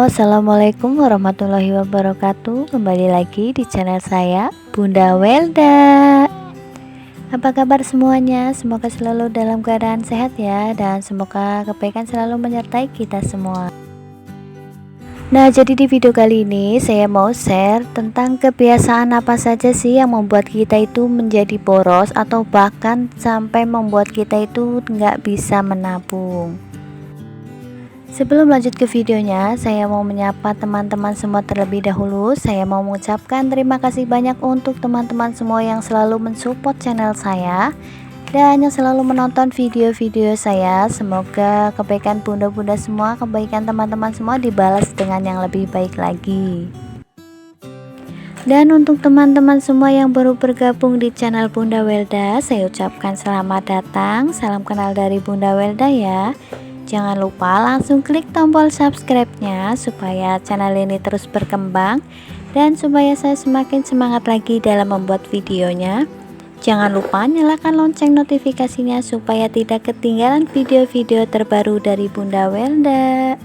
Assalamualaikum warahmatullahi wabarakatuh. Kembali lagi di channel saya, Bunda Welda. Apa kabar semuanya? Semoga selalu dalam keadaan sehat ya, dan semoga kebaikan selalu menyertai kita semua. Nah, jadi di video kali ini saya mau share tentang kebiasaan apa saja sih yang membuat kita itu menjadi boros atau bahkan sampai membuat kita itu nggak bisa menabung. Sebelum lanjut ke videonya, saya mau menyapa teman-teman semua terlebih dahulu. Saya mau mengucapkan terima kasih banyak untuk teman-teman semua yang selalu mensupport channel saya dan yang selalu menonton video-video saya. Semoga kebaikan bunda-bunda semua, kebaikan teman-teman semua dibalas dengan yang lebih baik lagi. Dan untuk teman-teman semua yang baru bergabung di channel Bunda Welda, saya ucapkan selamat datang. Salam kenal dari Bunda Welda ya. Jangan lupa langsung klik tombol subscribe-nya supaya channel ini terus berkembang dan supaya saya semakin semangat lagi dalam membuat videonya. Jangan lupa nyalakan lonceng notifikasinya supaya tidak ketinggalan video-video terbaru dari Bunda Welda.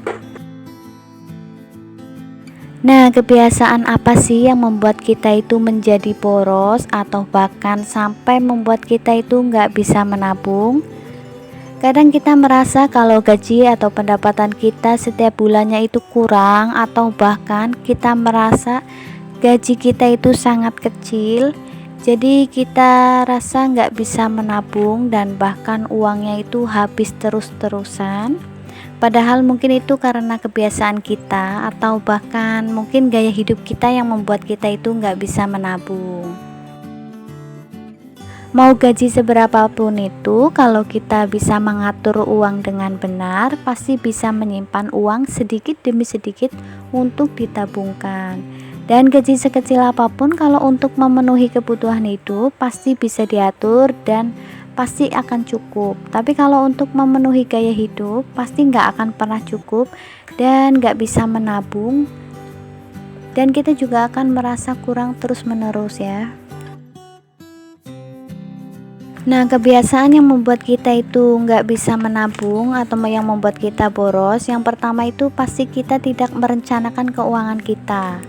Nah, kebiasaan apa sih yang membuat kita itu menjadi boros atau bahkan sampai membuat kita itu nggak bisa menabung? Kadang kita merasa kalau gaji atau pendapatan kita setiap bulannya itu kurang, atau bahkan kita merasa gaji kita itu sangat kecil. Jadi kita rasa nggak bisa menabung dan bahkan uangnya itu habis terus-terusan. Padahal mungkin itu karena kebiasaan kita atau bahkan mungkin gaya hidup kita yang membuat kita itu nggak bisa menabung. Mau gaji seberapapun itu, kalau kita bisa mengatur uang dengan benar, pasti bisa menyimpan uang sedikit demi sedikit untuk ditabungkan. Dan gaji sekecil apapun, kalau untuk memenuhi kebutuhan hidup pasti bisa diatur dan pasti akan cukup. Tapi kalau untuk memenuhi gaya hidup pasti nggak akan pernah cukup dan nggak bisa menabung. Dan kita juga akan merasa kurang terus menerus ya. Nah, kebiasaan yang membuat kita itu nggak bisa menabung atau yang membuat kita boros, yang pertama itu pasti kita tidak merencanakan keuangan kita.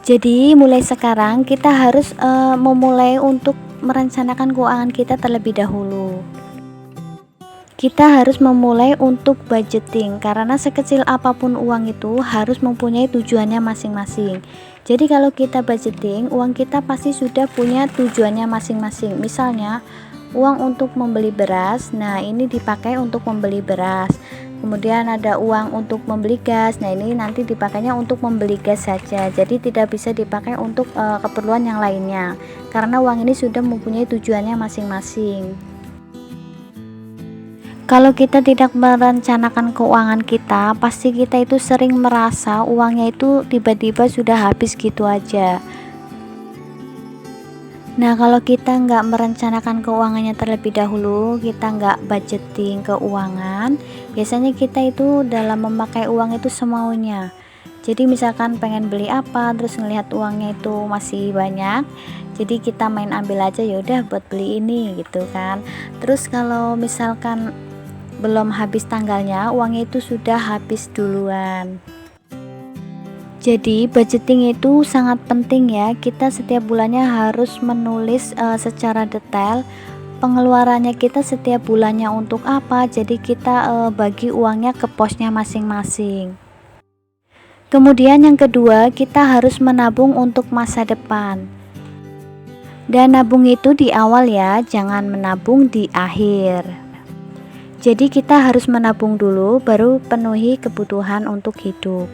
Jadi mulai sekarang kita harus memulai untuk merencanakan keuangan kita terlebih dahulu. Kita harus memulai untuk budgeting, karena sekecil apapun uang itu harus mempunyai tujuannya masing-masing. Jadi kalau kita budgeting, uang kita pasti sudah punya tujuannya masing-masing. Misalnya uang untuk membeli beras, nah ini dipakai untuk membeli beras. Kemudian ada uang untuk membeli gas, nah ini nanti dipakainya untuk membeli gas saja. Jadi tidak bisa dipakai untuk keperluan yang lainnya, karena uang ini sudah mempunyai tujuannya masing-masing. Kalau kita tidak merencanakan keuangan kita, pasti kita itu sering merasa uangnya itu tiba-tiba sudah habis gitu aja. Nah, kalau kita nggak merencanakan keuangannya terlebih dahulu, kita nggak budgeting keuangan, biasanya kita itu dalam memakai uang itu semaunya. Jadi misalkan pengen beli apa, terus ngelihat uangnya itu masih banyak, jadi kita main ambil aja, yaudah buat beli ini gitu kan. Terus kalau misalkan belum habis tanggalnya, uangnya itu sudah habis duluan. Jadi budgeting itu sangat penting ya. Kita setiap bulannya harus menulis secara detail pengeluarannya kita setiap bulannya untuk apa. Jadi kita bagi uangnya ke posnya masing-masing. Kemudian yang kedua, kita harus menabung untuk masa depan. Dan nabung itu di awal ya, jangan menabung di akhir. Jadi kita harus menabung dulu, baru penuhi kebutuhan untuk hidup.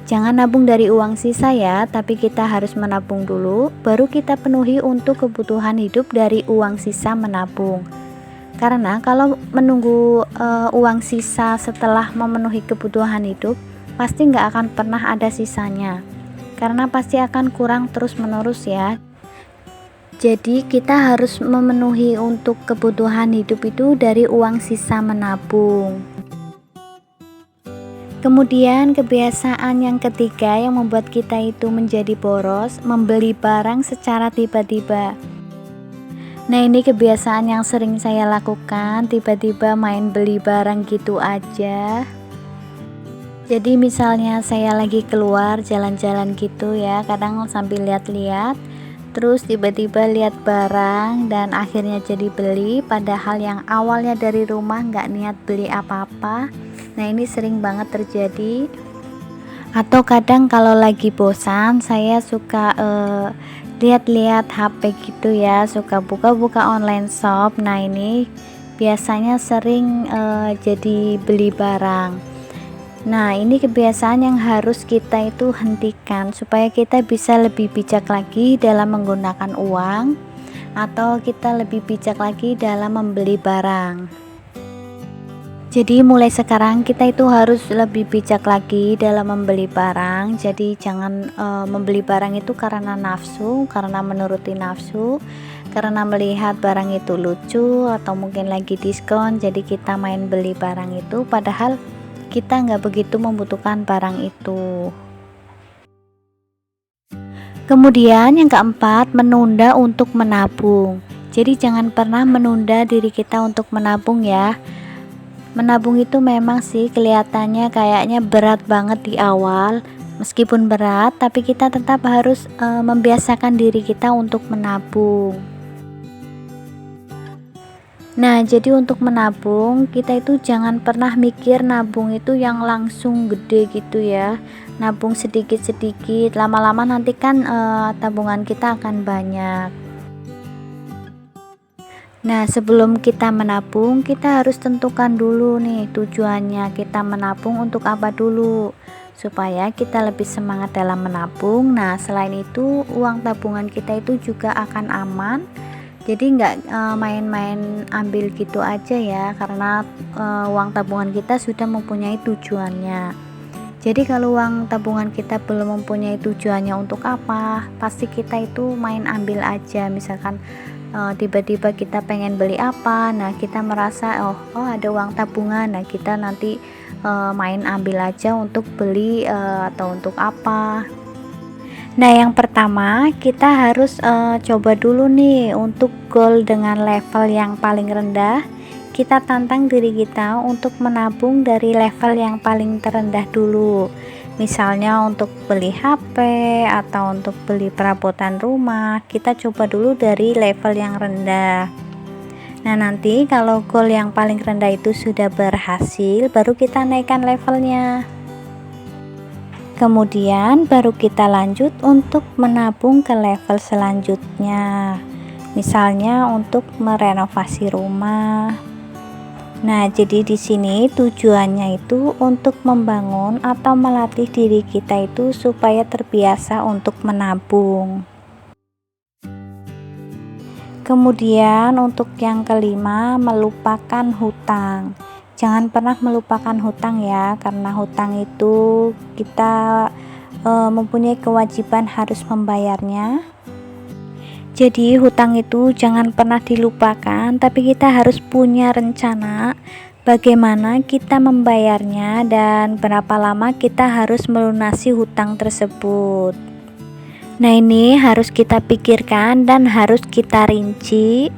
Jangan nabung dari uang sisa ya, tapi kita harus menabung dulu, baru kita penuhi untuk kebutuhan hidup dari uang sisa menabung. Karena kalau menunggu uang sisa setelah memenuhi kebutuhan hidup, pasti nggak akan pernah ada sisanya. Karena pasti akan kurang terus-menerus ya. Jadi kita harus memenuhi untuk kebutuhan hidup itu dari uang sisa menabung. Kemudian kebiasaan yang ketiga yang membuat kita itu menjadi boros, membeli barang secara tiba-tiba. Nah, ini kebiasaan yang sering saya lakukan, tiba-tiba main beli barang gitu aja. Jadi misalnya saya lagi keluar jalan-jalan gitu ya, kadang sambil lihat-lihat, terus tiba-tiba lihat barang dan akhirnya jadi beli, padahal yang awalnya dari rumah nggak niat beli apa-apa. Nah ini sering banget terjadi. Atau kadang kalau lagi bosan saya suka lihat-lihat HP gitu ya, suka buka-buka online shop. Nah ini biasanya sering jadi beli barang. Nah ini kebiasaan yang harus kita itu hentikan supaya kita bisa lebih bijak lagi dalam menggunakan uang, atau kita lebih bijak lagi dalam membeli barang. Jadi mulai sekarang kita itu harus lebih bijak lagi dalam membeli barang. Jadi jangan membeli barang itu karena nafsu, karena menuruti nafsu, karena melihat barang itu lucu atau mungkin lagi diskon, jadi kita main beli barang itu, padahal kita nggak begitu membutuhkan barang itu. Kemudian yang keempat, menunda untuk menabung. Jadi jangan pernah menunda diri kita untuk menabung ya. Menabung itu memang sih kelihatannya kayaknya berat banget di awal. Meskipun berat, tapi kita tetap harus membiasakan diri kita untuk menabung. Nah jadi untuk menabung kita itu jangan pernah mikir nabung itu yang langsung gede gitu ya, nabung sedikit-sedikit, lama-lama nanti kan tabungan kita akan banyak. Nah sebelum kita menabung kita harus tentukan dulu nih tujuannya, kita menabung untuk apa dulu supaya kita lebih semangat dalam menabung. Nah selain itu uang tabungan kita itu juga akan aman. Jadi nggak main-main ambil gitu aja ya, karena uang tabungan kita sudah mempunyai tujuannya. Jadi kalau uang tabungan kita belum mempunyai tujuannya untuk apa, pasti kita itu main ambil aja. Misalkan tiba-tiba kita pengen beli apa, nah kita merasa oh ada uang tabungan, nah kita nanti main ambil aja untuk beli atau untuk apa. Nah yang pertama kita harus coba dulu nih untuk goal dengan level yang paling rendah. Kita tantang diri kita untuk menabung dari level yang paling terendah dulu. Misalnya untuk beli HP atau untuk beli perabotan rumah, kita coba dulu dari level yang rendah. Nah nanti kalau goal yang paling rendah itu sudah berhasil, baru kita naikkan levelnya. Kemudian baru kita lanjut untuk menabung ke level selanjutnya, misalnya untuk merenovasi rumah. Nah jadi di sini tujuannya itu untuk membangun atau melatih diri kita itu supaya terbiasa untuk menabung. Kemudian untuk yang kelima, melupakan hutang. Jangan pernah melupakan hutang ya, karena hutang itu kita mempunyai kewajiban harus membayarnya. Jadi hutang itu jangan pernah dilupakan, tapi kita harus punya rencana bagaimana kita membayarnya dan berapa lama kita harus melunasi hutang tersebut. Nah ini harus kita pikirkan dan harus kita rinci.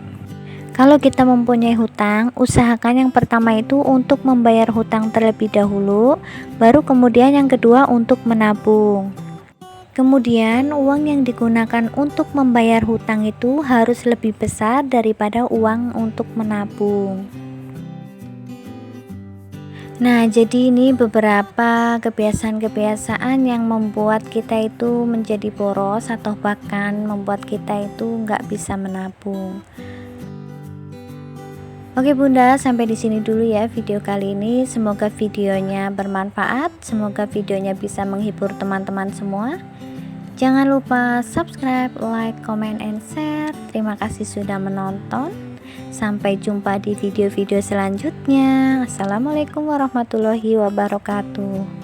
Kalau kita mempunyai hutang, usahakan yang pertama itu untuk membayar hutang terlebih dahulu, baru kemudian yang kedua untuk menabung. Kemudian uang yang digunakan untuk membayar hutang itu harus lebih besar daripada uang untuk menabung. Nah jadi ini beberapa kebiasaan-kebiasaan yang membuat kita itu menjadi boros atau bahkan membuat kita itu nggak bisa menabung. Oke Bunda, sampai di sini dulu ya video kali ini. Semoga videonya bermanfaat, semoga videonya bisa menghibur teman-teman semua. Jangan lupa subscribe, like, comment, and share. Terima kasih sudah menonton. Sampai jumpa di video-video selanjutnya. Assalamualaikum warahmatullahi wabarakatuh.